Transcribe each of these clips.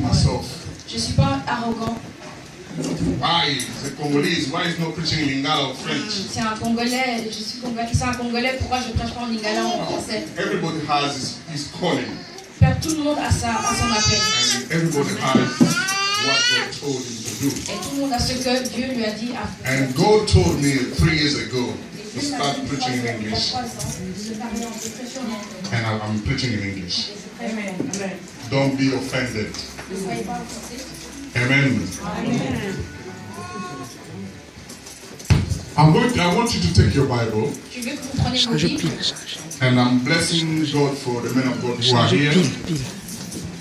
myself. Je suis pas arrogant. Why the Congolese? Why is not preaching in Lingala or French? C'est un Congolais. Je suis Congolais. C'est un Congolais. Pourquoi je prêche pas en lingala ou en français? Everybody has his calling. Tout le monde a son appel. And everybody has what God told him to do. Et tout le monde a ce que Dieu lui a dit à faire. And God told me 3 years ago to start preaching in English. And I'm preaching in English. Amen. Don't be offended. Ne soyez pas offensés. Amen. Amen. I want you to take your Bible. Je veux que vous preniez vos Bibles. And I'm blessing God for the men of God who are here.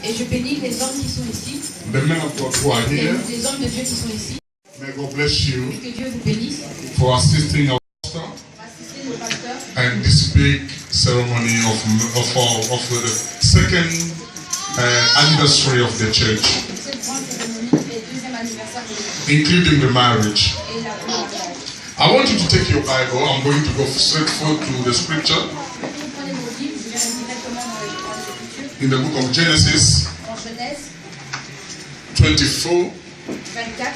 Et je bénis les hommes qui sont ici. The men of God who are here. Les hommes de Dieu qui sont ici. May God bless you Et que Dieu vous bénisse. for assisting our pastor Assistez nos pasteurs. and this big ceremony of the second anniversary of the church, Cette grande cérémonie et deuxième anniversaire de l'église. including the marriage. Et la mariage. I want you to take your Bible. I'm going to go straight forward to the scripture Vous prenez vos Bibles, je vais aller directement dans l'Écriture. in the book of Genesis En Genèse 24, 24.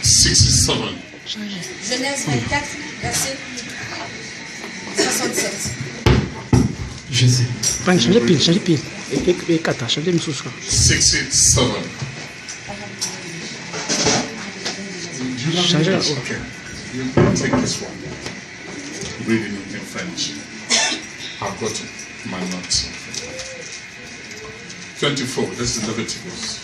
67. Genèse 24, verset 67. Je sais. Change pile. Et kata, change misusu. 67. Change la. Okay. You take this one. Reading it in French. I've got my notes. 24. This is Leviticus.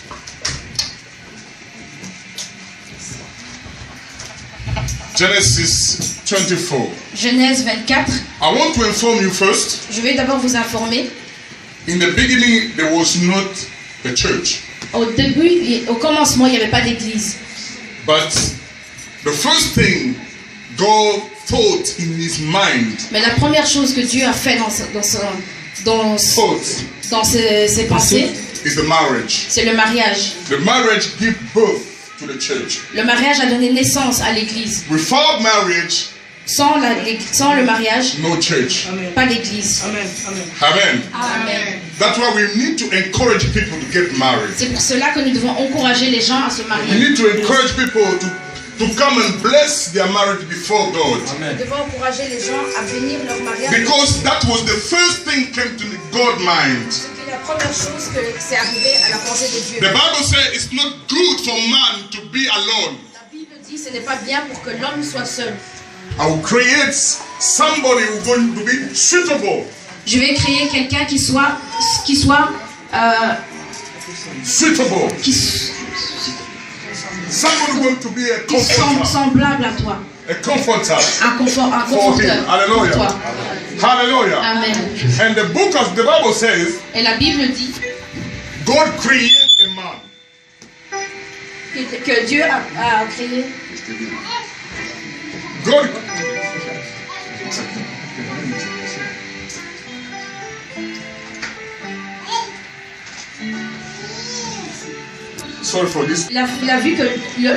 Genesis 24. Genèse 24. I want to inform you first. Je vais d'abord vous informer. In the beginning, there was not a church. Au début, au commencement, il n'y avait pas d'église. But the first thing God thought in his mind, Mais la première chose que Dieu a fait dans ses pensées, is the marriage. c'est le mariage. The marriage gives birth to the church. Le mariage a donné naissance à l'église. Without marriage, Sans le mariage, no church. pas d'église. Amen. Amen. That's why we need to encourage people to get married. C'est pour cela que nous devons encourager les gens à se We marier. need to encourage people to come and bless their marriage before God. Nous devons encourager les gens à bénir leur mariage. Because that was the first thing came to God's mind. C'était la première chose que c'est arrivé à la pensée de Dieu. The Bible says it's not good for man to be alone. La Bible dit ce n'est pas bien pour que l'homme soit seul. I will create somebody who's going to be suitable. Je vais créer quelqu'un qui soit Suitable. Somebody who's going to be a comforter. semblable à toi. A comforter. Un conforteur pour Hallelujah. toi. Hallelujah. Amen. And the Bible says, Et la Bible dit God created a man. que Dieu a créé. God. Sorry for this. Il a vu que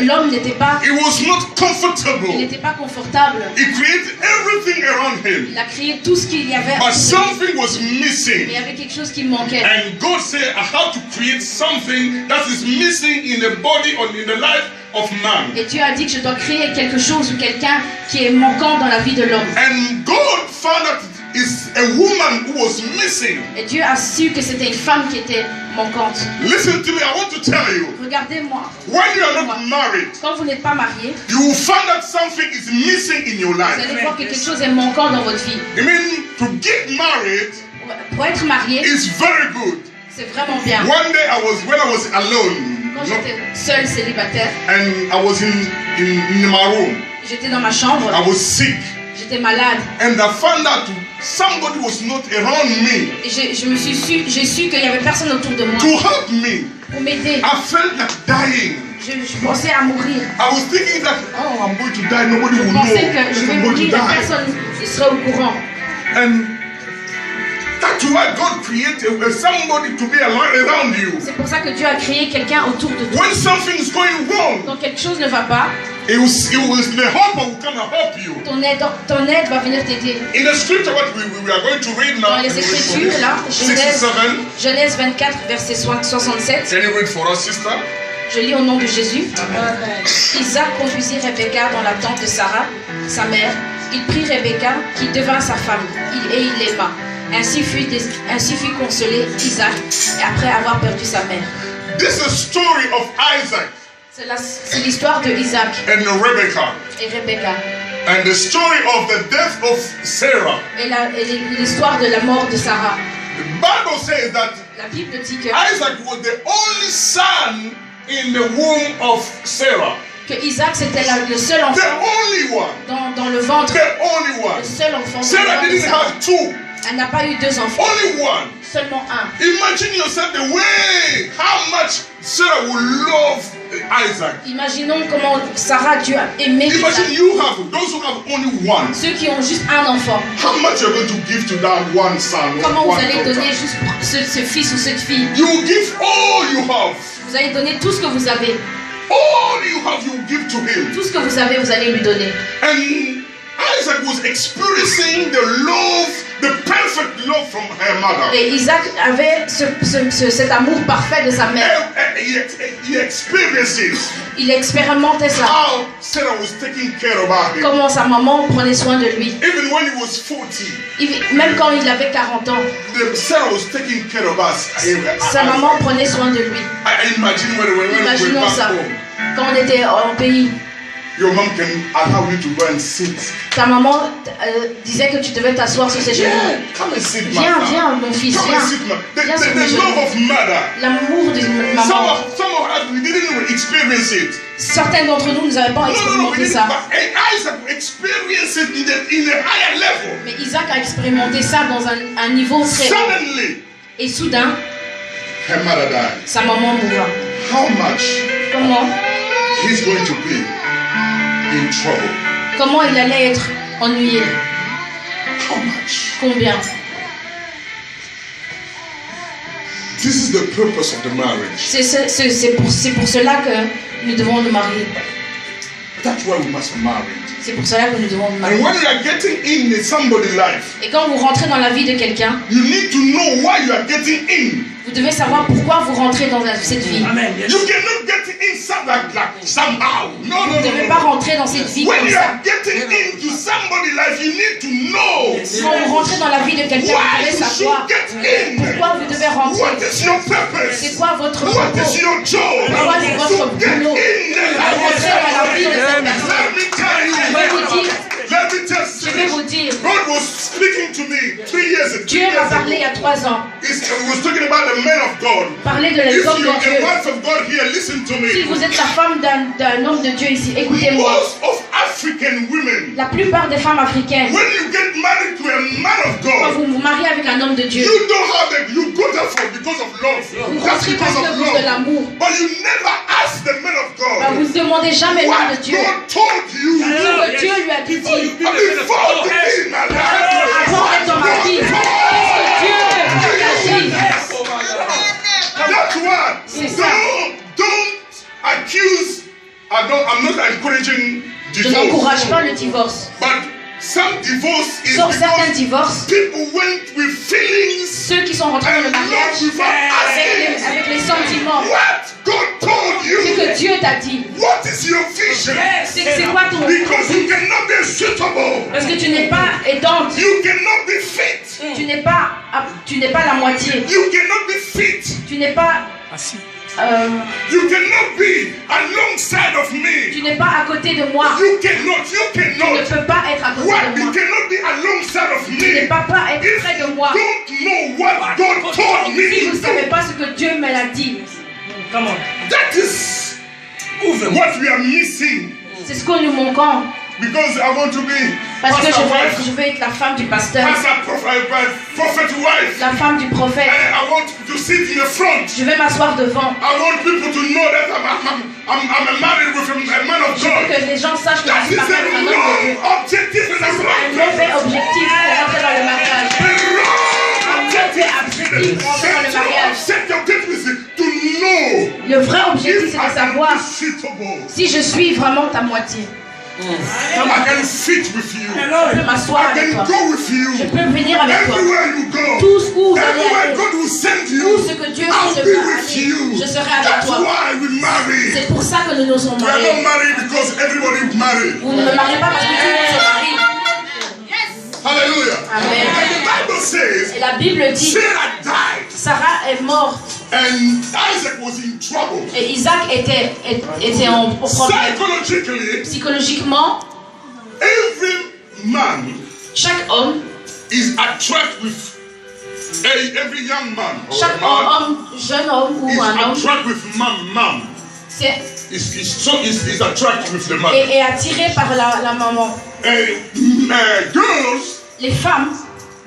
l'homme n'était pas, It was not il comfortable. n'était pas confortable. He created everything around him. Il a créé tout ce qu'il y avait. But something was Mais il missing. y avait quelque chose qui manquait. And God said, I have to create something that is missing in the body or in the life of man. Et Dieu a dit que je dois créer quelque chose ou quelqu'un qui est manquant dans la vie de l'homme. And God found that it's a woman who was missing. Et Dieu a su que c'était une femme qui était manquante. Listen to me, I want to tell you. Regardez-moi. When you are not married, Quand vous n'êtes pas marié, you will find that something is missing in your vous life. allez voir que quelque chose est manquant dans votre vie. I mean, to get married Pour être marié, is very good. c'est vraiment bien. One day when I was alone, Quand j'étais seule célibataire, and I was in my room, j'étais dans ma chambre, I was sick, j'étais malade. and I found out somebody was not around me Et j'ai su qu'il n'y avait personne autour de moi to help me. pour m'aider. I felt like dying. Je pensais à mourir. I was thinking that, oh, I'm going to die, nobody will Je know pensais que that je vais I'm going to mourir et die. personne ne serait au courant. And That's why God created somebody to be around you. C'est pour ça que Dieu a créé quelqu'un autour de toi. When something is going wrong, Quand quelque chose ne va pas, the helper will come and help you. ton aide va venir t'aider. In the scripture, what we are going to read now, Dans les Écritures, là, 67. Genèse 24, verset 67. Can you read for us, sister? Je lis au nom de Jésus. Isaac conduisit Rebecca dans la tente de Sarah, sa mère. Il prit Rebecca, qui devint sa femme, et il l'aima. Ainsi fut consolé Isaac, après avoir perdu sa mère. This is a story of Isaac C'est l'histoire de Isaac and Rebecca, et Rebecca. and the story of the death of Sarah. Et l'histoire de la mort de Sarah. The Bible says that La Bible dit que Isaac was the only son in the womb of Sarah. Isaac c'était le seul The enfant only one. dans le ventre. The only Le one. seul enfant. dans le Sarah ventre de didn't Sarah. have two. Elle n'a pas eu deux enfants. Only one. Seulement un. Imagine yourself the way, how much Sarah would love Isaac. Imaginons comment Sarah Dieu a aimé Imagine Isaac. you have, those who have only one. Ceux qui ont juste un enfant. How much you're going to give to that one son? Comment vous one allez daughter? donner juste ce fils ou cette fille? You will give all you have. Vous allez donner tout ce que vous avez. All you have, you will give to him. Tout ce que vous avez, vous allez lui donner. And Isaac was experiencing the love, the perfect love from her mother. Et Isaac avait cet amour parfait de sa mère. He experienced it. Il expérimentait ça. How Sarah was taking care about him. Comment sa maman prenait soin de lui. Even when he was 40, Même quand il avait 40 ans, Sarah was taking care of us. sa maman prenait soin de lui. I imagine when we went Imaginons back ça. home, Quand on était en pays, your mom can allow you to go and sit. ta maman disait que tu devais t'asseoir sur ses genoux. Yeah, come and sit, Viens, Martha. viens, mon fils, Come viens. and sit, Viens sur mes the genoux. love of mother. L'amour de Some maman. of us, we didn't even experience it. Certains d'entre nous, nous n'avons pas No, we expérimenté didn't. ça. But Isaac experienced it in a higher level. Mais Isaac a expérimenté ça dans un niveau très haut. Suddenly, Et soudain, her mother died. sa maman mourra. How much Comment he's going to be in trouble? Comment il allait être ennuyé? How much? Combien? This is the purpose of the marriage. C'est pour cela que nous devons nous marier. That's why we must marry. C'est pour cela que nous devons nous And marier. when you are getting in somebody's life, Et quand vous rentrez dans la vie de quelqu'un, you need to know why you are getting in. vous devez savoir pourquoi vous rentrez dans cette vie. Amen. Yes. You cannot get in somehow. No, Vous ne devez pas rentrer dans cette vie When comme you ça. are getting into somebody's life, you need to know Quand vous rentrez dans la vie de quelqu'un, vous why devez you savoir should get in. pourquoi vous devez rentrer. What is your C'est purpose? quoi votre What propos? is your job? Quoi est votre To get boulot? in the Pour rentrer dans la vie de life. cette personne. Let me tell you. Je vais vous dire, Let me just je vais vous dire, God was speaking to me 3 years ago. Dieu m'a parlé il y a 3 ans. He was talking about the men of God. Parler de If l'homme you de are Dieu. a wife of God here, listen to Si me. vous êtes la femme d'un homme de Dieu ici, écoutez-moi. Most of African women, La plupart des femmes africaines, when you get married to a man of quand God, vous vous mariez avec un homme de Dieu, you don't have it. You go there for because of love. vous That's rentrez parce because que of vous de love. l'amour. But you never ask the man of Bah, vous God ne demandez jamais l'homme what de Dieu. God told you. Ce que Dieu lui a dit. Before to be in my life. Avant d'être dans ma vie, qu'est-ce que Dieu a dit? That's why. C'est ça. Don't accuse. I'm not encouraging Je n'encourage divorce. pas le divorce. But some divorce is Sur certains because divorces, people went with feelings ceux qui sont rentrés dans le and love mariage without asking. avec les sentiments, What God told c'est you. que Dieu t'a dit. What is your vision? C'est quoi ton Because you cannot be suitable. Parce que tu n'es pas aidante, You cannot be fit. tu n'es pas la moitié, You cannot be fit. tu n'es pas Assis. You cannot be alongside of me. tu n'es pas à côté de moi. You cannot. Tu ne peux pas être à côté What? de You moi. cannot be alongside of Tu ne me. peux pas être If près de moi. don't know what God told me. Si vous ne savez pas ce que Dieu me l'a dit, Come on. That is Move. what we are missing. c'est ce que nous manquons. Because I want to be Parce que pastor wife, je veux être la femme du pasteur, prophet wife. la femme du prophète. I want to sit in the front. Je vais m'asseoir devant. I want people to know that I'm married with a man of Je veux God. que les gens sachent que That je is suis a mariée avec un homme de Dieu. wrong objective and C'est a un wrong mauvais purpose. objectif pour rentrer dans le mariage. A wrong objective qui rentrent dans le mariage. Set your objective to know Le vrai objectif, c'est de savoir suitable. si je suis vraiment ta moitié. I can fit with you. Je peux m'asseoir I avec can toi. go with you. Je peux venir avec toi. Everywhere you go. Tout où vous allez Everywhere aller. God will send Tout you. ce que Dieu I'll te be va with aller. you. Je serai avec That's toi. why we marry. C'est pour ça que nous nous sommes We are not mariés. married because everybody is married. Vous ne me mariez pas parce que tout le monde se marie. Hallelujah. Amen. And the Bible says Et la Bible dit, Sarah died Sarah est morte and Isaac was in trouble. et Isaac était au problème. Psychologically, Psychologiquement, every man chaque homme, is attracted with every young man or chaque man homme, jeune homme is ou un homme, attracted with mom. c'est Is attracted with the man. est attiré par la maman. Girls, Les femmes,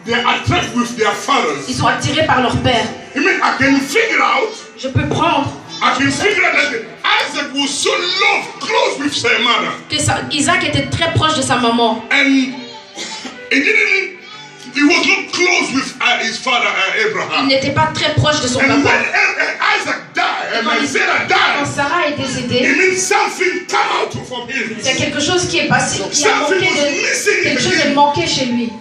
they are attracted with their fathers. ils sont attirés par leur père. I mean, I can figure out. Je peux prendre I can figure out that Isaac was so close with their mother, que Isaac était très proche de sa maman. and he was not close with his father Il Abraham. n'était pas très proche de son And when papa. Isaac died, and when Sarah Quand died, Sarah est it décédée, means something come out from him. c'est quelque chose qui est passé, qui a Something manqué was missing in quelque chose him. est manqué chez lui.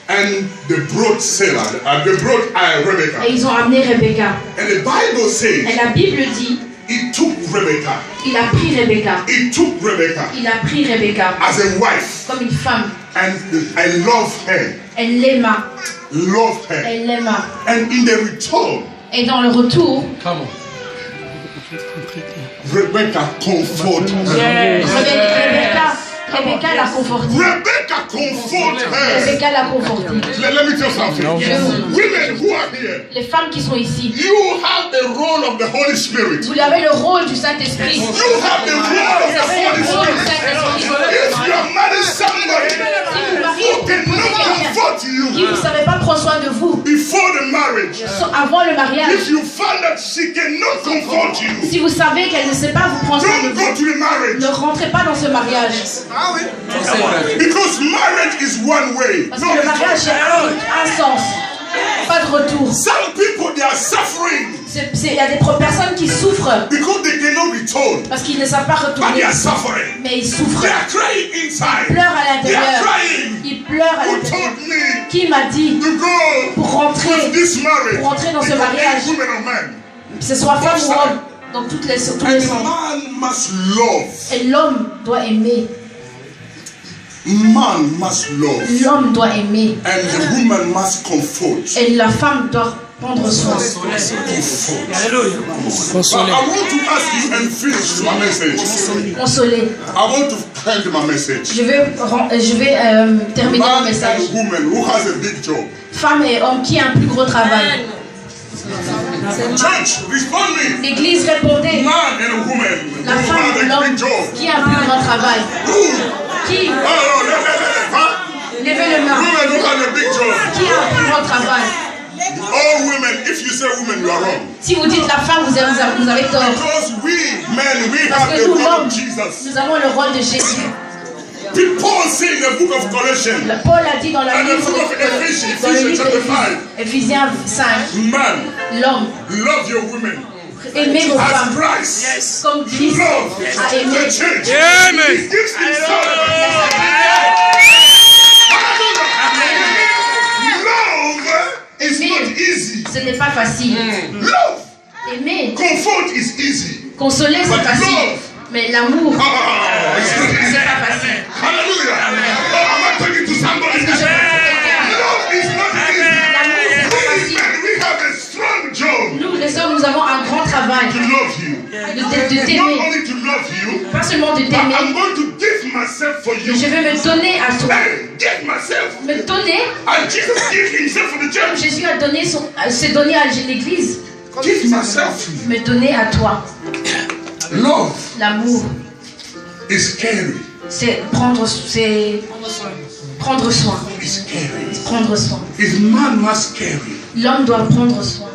And they brought Sarah, they brought Rebecca. Et ils ont amené Rebecca. And the Bible says Et la Bible dit, he took Rebecca. il a pris Rebecca. He took Rebecca Il a pris Rebecca as a wife. comme une femme. And I love her. Elle l'aima. Love her. Elle l'aima. And in the return, Et dans le retour, Rebecca comfort her. Rebecca l'a confortée. Rebecca comfort her. Rebecca l'a confortée. Let me tell you something. Women who are here, Les femmes qui sont ici, you have the role of the Holy Spirit. vous avez le rôle du Saint-Esprit. You have the role of Vous the avez Holy le rôle du Spirit. Saint-Esprit. If you are married somebody Si vous mariez, who cannot comfort qui you ne savez pas prendre soin de vous, before the marriage, avant le mariage, if you find that she cannot comfort you, si vous savez qu'elle ne sait pas vous prendre soin de don't go vous, to the marriage. ne rentrez pas dans ce mariage. Because marriage is one way. Parce que le mariage a un sens, pas de retour. Some people, they are suffering Il y a des personnes qui souffrent because they cannot return. parce qu'ils ne savent pas But they retourner, are suffering. mais ils souffrent. They are crying Ils inside. pleurent à They are l'intérieur. crying. Ils pleurent à Who l'intérieur. told me Qui m'a dit to go pour rentrer, with this marriage? pour rentrer dans ce It can be mariage, women or men. que ce soit femme ou homme, dans tous les And sens. a man must love. Et l'homme doit aimer. Man must love. L'homme doit aimer. And the woman must comfort. Et la femme doit prendre soin. Alléluia. But I want to ask you and finish my message. Consoler. I want to end my message. Je vais terminer mon Man message. and woman who has a big job. Femme et homme, qui a un plus gros travail? Church, respond me. L'église répondait. Man and woman La who femme have et a big l'homme, job. qui a un plus grand travail? Who? Qui? Oh, huh? Levez le main. Women who have a big job. Qui a un plus grand travail? All women, if you say women, you are wrong. Si vous dites la femme, vous avez tort. Because we men, we Parce have que the nous, role l'homme, of Jesus. nous avons le rôle de Jésus. Paul said in the book of Colossians, Paul a dit dans le and the livre book of Ephesians, dans le livre chapter 5, Éphésiens 5, man, l'homme, love your women aimez vos as femmes Christ comme Christ love a aimé. the church. Amen. He gives himself. Love is not easy. Ce n'est pas facile. Love, Aimer, comfort is easy. consoler, c'est But facile. love, Mais l'amour, it's not easy. c'est pas facile. Hallelujah. Oh, am I talking to somebody? Je pense que Love is not easy. l'amour, c'est pas We facile. men, we have a strong job Nous, les hommes, nous avons un grand travail to love you. de Not t'aimer. only to love you, Pas seulement de but t'aimer, I'm going to give myself for you. mais je vais me donner à toi. Hey, give myself. Me donner, And Jesus gave himself for the comme church. Jésus a donné s'est donné à l'église. Give myself. Me donner à toi. Love L'amour, is caring. c'est prendre soin. Is caring. Prendre soin. Is man must carry. L'homme doit prendre soin.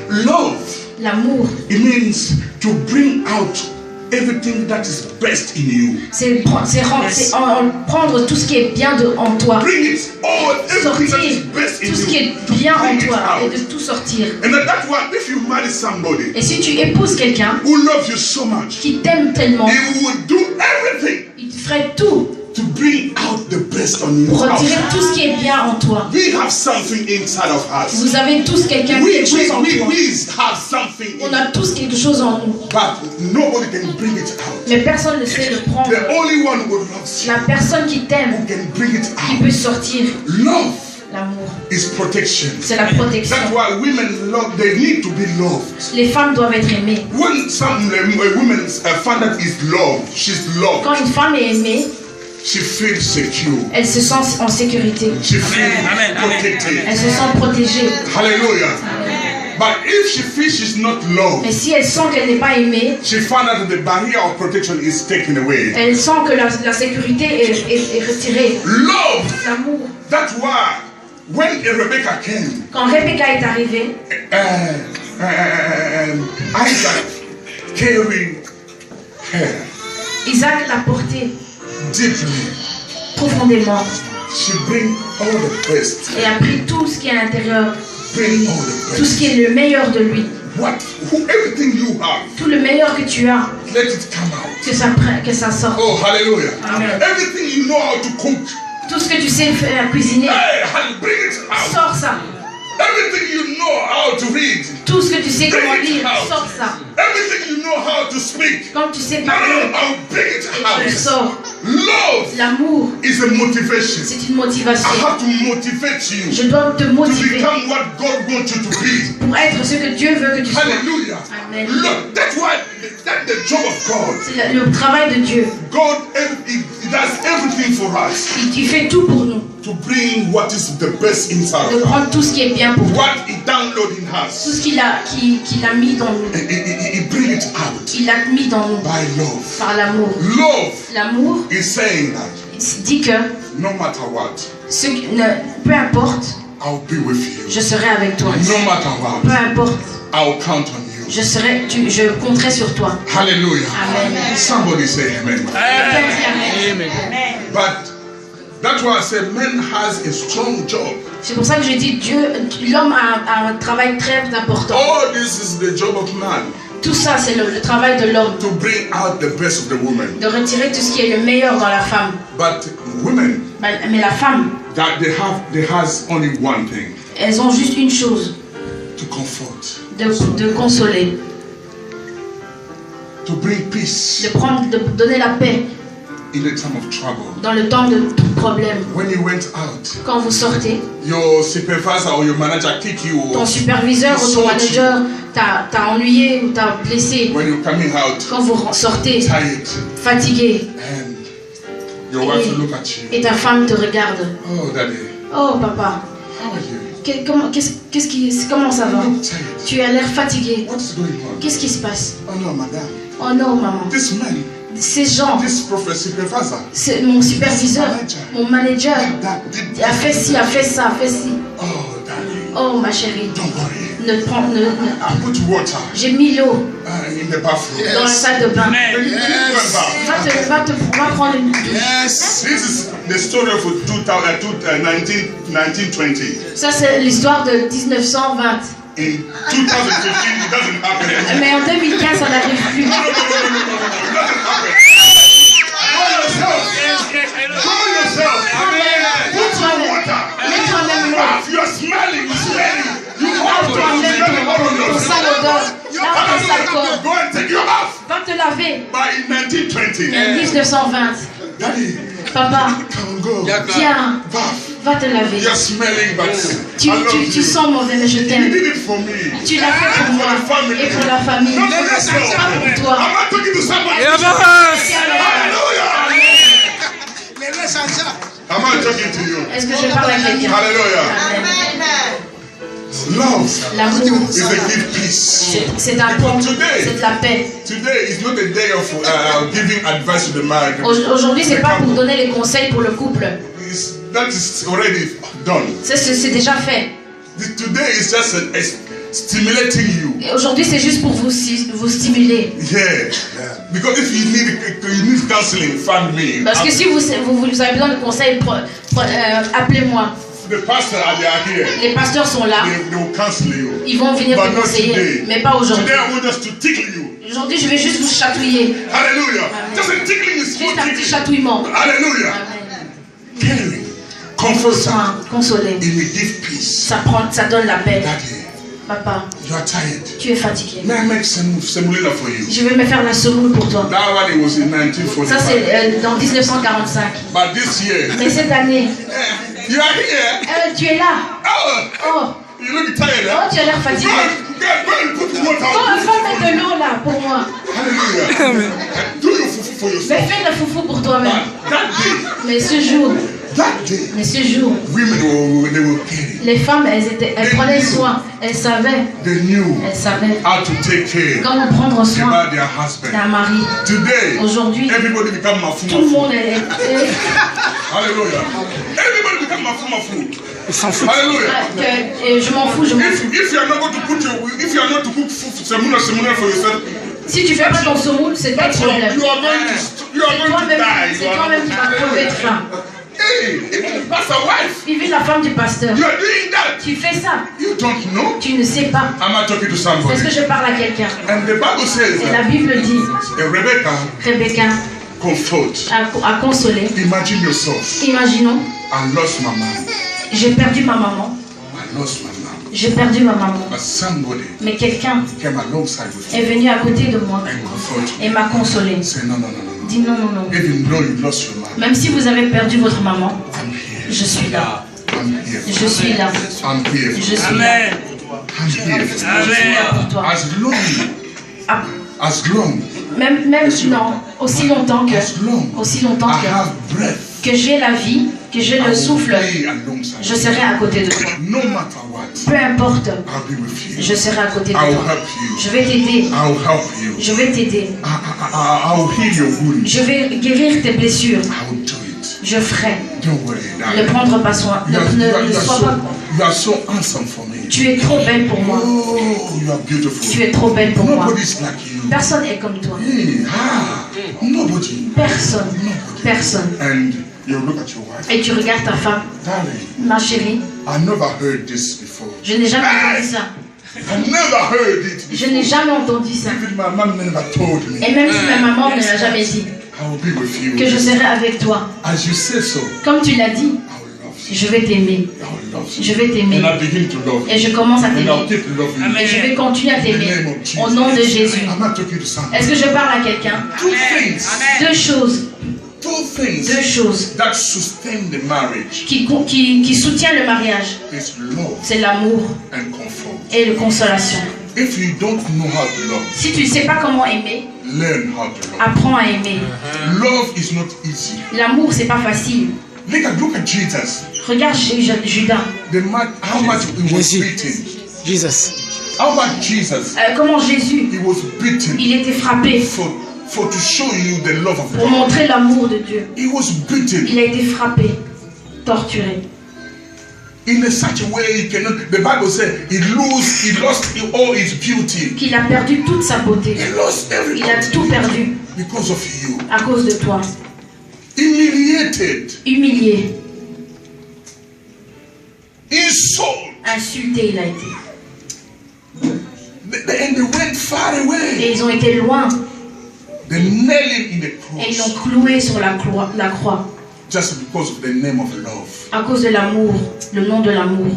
Love, L'amour, it means to bring out everything that is best in you. C'est prendre tout ce qui est bien en toi. Bring it all, everything that is Sortir best in tout ce qui you. est bien en Bring it toi out. et de tout sortir. And that's why if you marry somebody Et si tu épouses quelqu'un who loves you so much, qui t'aime tellement, he will do everything il ferait tout to bring out the best on you. pour retirer tout ce qui est bien en toi. We have something inside of us. Vous avez tous quelque chose en toi. We have something On in a tous quelque chose en nous. but nobody can bring it out. Mais personne ne sait le prendre. The only one who loves you La personne qui t'aime, who can bring it qui out. peut sortir Love l'amour. is protection. C'est la protection. That's why women love, they need to be loved. Les femmes doivent être aimées. When a woman find that is loved, she's loved, Quand une femme est aimée, she feels secure. elle se sent en sécurité. She feels Amen. protected. Elle se sent protégée. Hallelujah. But if she feels she's not loved, Mais si elle sent qu'elle n'est pas aimée, she found out that the barrier of protection is taken away. elle sent que la sécurité est retirée. Love. L'amour. That's why when Rebecca came, Quand Rebecca est arrivée, Isaac carried her Isaac l'a portée deeply. profondément She bring all the best. et a pris tout ce qui est à l'intérieur, Bring all the tout ce best. qui est le meilleur de lui. Everything you have, Tout le meilleur que tu as, let it come out. que ça sorte. Oh, hallelujah. Amen. Everything you know how to cook, Tout ce que tu sais faire cuisiner, hey, bring it out. sors ça. Everything you know how to read, Tout ce que tu sais comment lire, sors ça. everything you know how to speak, Quand tu sais no, parler, bring it tu le out. sors. Love L'amour, is a motivation. c'est une I motivation. have to motivate you Je dois te to motiver become what God wants you to be. pour être ce que Dieu veut que tu sois. Hallelujah. Amen. Look, that's why that's the job of God. C'est le travail de Dieu. God, he does everything for us Il fait tout pour nous. to bring what is the best inside De of us. prendre tout ce qui est bien pour nous. What he downloaded in Tout us, ce qu'il a mis dans nous. he bring it out Il l'a mis dans nous by love. par l'amour. Love L'amour, is saying that il dit que no matter what, peu importe, I'll be with you. je serai avec toi. No matter Peu what, importe, I'll count on you. je compterai sur toi. Hallelujah. Amen. Somebody say amen. Amen. But that's why I said man has a strong job. C'est pour ça que je dis l'homme a un travail très important. All this is the job of man, Tout ça, c'est le travail de l'homme. to bring out the best of the woman. De retirer tout ce qui est le meilleur dans la femme. But women, Mais la femme, that they has only one thing, elles ont juste une chose, to comfort, de consoler, to bring peace de donner la paix in the time of trouble. dans le temps de tout problème. When you went out, Quand vous sortez, your supervisor or your manager kick you. ton superviseur ou ton manager t'a ennuyé ou t'a blessé. When you're coming out, Quand vous sortez, tired, fatigué, and your wife will look at you. et ta femme te regarde. Oh, daddy, Oh papa, how are you? comment ça va? You look tired. Tu as l'air fatigué. What's going on? Qu'est-ce qui se passe? Oh no, madam. Oh non maman, This man, ces gens, this prophet supervisor, c'est mon superviseur, mon manager, that did. a fait ci, a fait ça, a fait ci. Oh, daddy, Oh ma chérie, don't worry. ne I put water j'ai mis l'eau in the bathroom. dans la salle de bain. When you went back, Va prendre une douche. this is the story of 1920. Ça c'est l'histoire de 1920. In 2015, it doesn't happen anymore. Mais en 2015, ça n'arrive plus. It doesn't happen. Go yourself. Put some water. Mets toi-même l'eau. If you are smelling, you have to Toi-même smell it all on ton yourself. sale odeur. Lave tes sales corps. Go and take your bath. Va te laver. By 1920, En 1920. Daddy, Papa, come go. viens, Bath. va te laver. You're smelling, but Tu, I love tu, you. tu sens mauvais, mais je You t'aime. did it for me. Tu l'as fait pour moi et pour la famille. Not for yourself. Pas pour toi. I'm not talking to somebody. I'm not talking to you. Est-ce que je parle à quelqu'un? Hallelujah. Amen. Love L'amour, is a give peace. c'est un bon, c'est de la paix. Today is not a day of giving advice to the married. Aujourd'hui, c'est pas pour donner les conseils pour le couple. That is already done. C'est déjà fait. Today is just stimulating you. Et aujourd'hui, c'est juste pour vous stimuler. Yeah. Because if you need counseling, find me. Parce que si vous avez besoin de conseils, appelez-moi. The pastor they are here. Les pasteurs sont là. They will counsel you. Ils vont venir But vous not conseiller, today. mais pas aujourd'hui. Today I want us to tickle you. Aujourd'hui, je vais juste vous chatouiller. Hallelujah. Amen. Just a tickling is Juste un petit tickling. chatouillement. Hallelujah. Amen. Caring. Comfort. Soin, consoler. It will give peace. Ça donne la paix. Daddy, Papa, you are tired. tu es fatigué. May I make semolina for you? Je vais me faire la semoule pour toi. That one it was in Ça, 1945. c'est dans 1945. But this year, Mais cette année, you are here. tu es là. Oh, Oh, you look tired. oh, tu as l'air fatigué. Go and put water Oh, on. va mettre de l'eau là pour moi. Hallelujah. Do your fufu for yourself. Mais fais le foufou pour toi-même. But that day, Mais ce jour, women they will carry. les femmes, elles prenaient soin. Elles savaient They knew how to take care comment prendre soin about their husband. d'un mari. Today, Aujourd'hui, everybody become mafu. tout le monde est... Hallelujah. Everybody become mafu. Ils s'en foutent. Hallelujah. Je m'en fous, je m'en fous. If you are not going to put if you are not to cook semuna for yourself, Si tu fais pas ton semoule, c'est pas le problème. you are going to die. C'est toi-même qui vas crever de faim. Hey, even pastor wife, Vive la femme du pasteur. you are doing that. Tu fais ça. You don't know. Tu ne sais pas. I'm not talking to Est-ce somebody. que je parle à quelqu'un? And the Bible says Et la Bible dit, Rebecca, Rebecca comfort. a consolé. Imagine yourself. Imaginons, I lost my mom. j'ai perdu ma maman. I lost my mom. J'ai perdu ma maman. But somebody Mais quelqu'un came alongside with est me venu à côté de moi and comforted me. et m'a consolé. Say no, no, no, no. Dis non, non, non. Even though you lost your mom, Même si vous avez perdu votre maman, I'm here. je suis là. I'm here. Je suis là. I'm here. Je suis là. Amen. I'm here. Je suis là pour toi. As long, Ah, as long, même non, aussi longtemps I have breath, que j'ai la vie, que j'ai I le will souffle, be alongside je you. serai à côté de toi. No matter what, Peu importe, I'll be with you. je serai à côté de I will toi. help you. Je vais t'aider. I will help you. Je vais t'aider. I will heal your wounds. Je vais guérir tes blessures. I will do it. Je ferai. Don't worry, Ne darling. prendre pas soin. Ne sois pas. You are so handsome for me. Tu es trop belle pour moi. Oh, you are beautiful. Tu es trop belle pour moi. Nobody's like you. Personne est comme toi. Hey, nobody. Personne. Personne. And you look at your wife. Et tu regardes ta femme, Darling, ma chérie. I never heard this before. Je n'ai jamais entendu ça. I never heard it Je before. n'ai jamais entendu ça. Even my mom never told me. Et même si ma maman ne l'a jamais dit, I will be with you. que je serai avec toi. As you say so, Comme tu l'as dit, I will love you. je vais t'aimer. I will love you. Je vais t'aimer. And I begin to love Et you. je commence à And I'll t'aimer. keep loving you. Et je vais continuer à In the t'aimer. name of Jesus. Au nom de Jésus. I'm not talking to somebody. Est-ce que je parle à quelqu'un? Two things. Deux choses. Two Deux choses that sustain the marriage qui soutiennent le mariage. is love C'est l'amour and comfort. et la consolation. If you don't know how to love, Si tu ne sais pas comment aimer, learn how to love. apprends à aimer. Love is not easy. L'amour, c'est pas facile. Look at Jesus. Regarde Judas. How much he was Jésus. beaten. Jesus. How much Jesus? Comment Jésus, He was beaten il était frappé for to show you the love of pour God. montrer l'amour de Dieu. He was beaten Il a été frappé, torturé. in a such a way he cannot. The Bible said he lost all his beauty. Qu'il a perdu toute sa beauté. He lost Il a tout everything perdu because of you. à cause de toi. Humiliated, Humilié, insulted, insulté il a été. and they went far away. Et ils ont été loin. They nailed him in the Et ils l'ont cross cloué sur la croix just because of the name of love. à cause de l'amour, le nom de l'amour.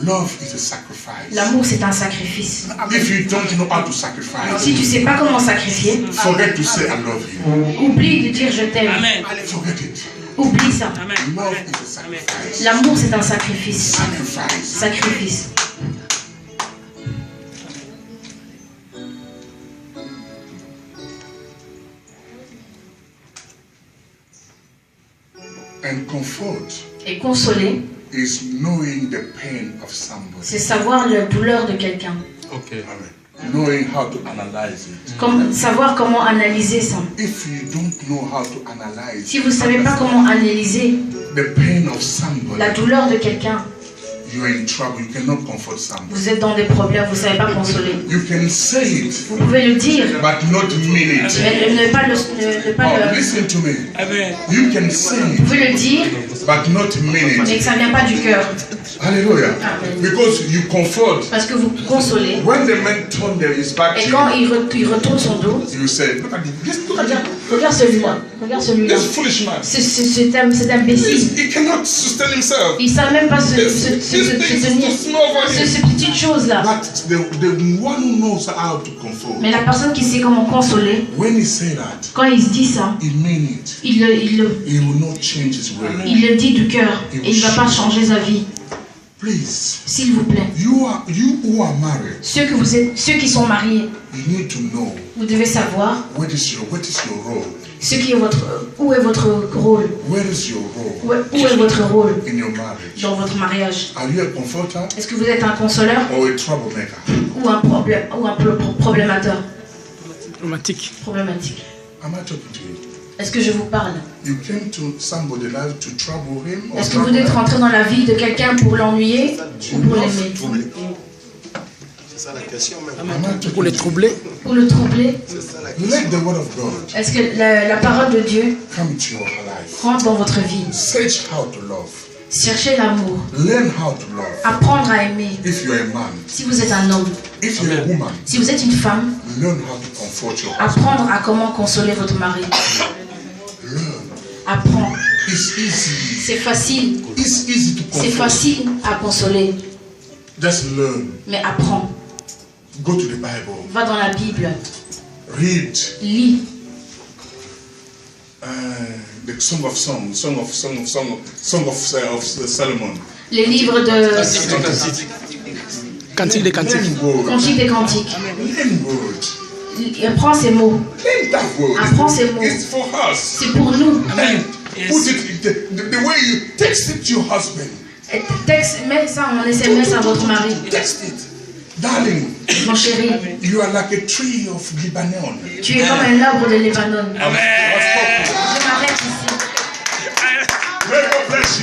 Love is a sacrifice. L'amour, c'est un sacrifice. If you don't know how to sacrifice, Si tu ne sais pas comment sacrifier, forget to say I love you. oublie de dire je t'aime. Amen. Forget it. Oublie ça. Amen. Love is a sacrifice. L'amour, c'est un sacrifice. Sacrifice. Sacrifice. And comfort Et consoler, is knowing the pain of somebody. c'est savoir la douleur de quelqu'un. Amen. Knowing how to analyze it. Savoir comment analyser ça. If you don't know how to analyze Si vous ne savez pas comment analyser the pain of somebody, la douleur de quelqu'un, you are in trouble, you cannot comfort someone. Vous êtes dans des problèmes, vous ne savez pas consoler. You can say it, Vous pouvez le dire, but not mean it. mais ne pas le... Oh, listen to me. Amen. You can say Vous it, pouvez le dire, but not mean mais it. que ça ne vient pas du cœur. Hallelujah. Amen. Because you comfort. Parce que vous consolez. When the man turned his back Et to quand you, il retourne son dos, you say, look at this, look at regarde celui-là, regarde celui-là. this foolish man. Cet imbécile. He cannot sustain himself. Il ne sait même pas se This thing is tenir. too small for him. Ces petites choses-là. But the one who knows how to comfort, Mais la personne qui sait comment consoler, when he say that, quand il se dit ça, he mean it. il He will not change his way. le dit du cœur. Et il ne va pas changer sa vie. Please, S'il vous plaît. you who are married, Ceux qui sont mariés, you need to know vous devez savoir what is your role. où est votre rôle. Where is your role Où est votre rôle in your marriage? dans votre mariage? Are you a comforter Est-ce que vous êtes un consoleur or a troublemaker? ou un problémateur? Romantique. Am Problématique. I talking to you? Est-ce que je vous parle? You came to somebody's life to trouble him or Est-ce que vous trouble êtes her? rentré dans la vie de quelqu'un pour l'ennuyer ou pour l'aimer? C'est ça la question même. Am I talking Pour les to you? troubler. Pour le troubler? Let the word of God Est-ce que la parole de Dieu come to your life. rentre dans votre vie? Search how to love. Cherchez l'amour. Learn how to love. Apprendre à aimer. If you are a man, Si vous êtes un homme, if you are a woman, si vous êtes une femme, learn how to comfort your husband. apprendre à comment consoler votre mari. Learn. Apprends. It's easy. C'est facile. It's easy to C'est comfort. facile à consoler. Just learn. Mais apprends. Go to the Bible. Va dans la Bible. Read Lis the Song of Solomon. les livres de Cantique des cantiques. Learn word. Cantiques des Cantiques. Learn word. Apprends ces mots. Learn that word. Apprends ces mots. It's for us. C'est pour nous. And put it the way you text it to your husband. Mets ça en SMS à votre mari. Text it. Darling, Mon chéri, you are like a tree of Lebanon. tu es comme un arbre de Libanon. Amen. Je m'arrête ici. May God bless you.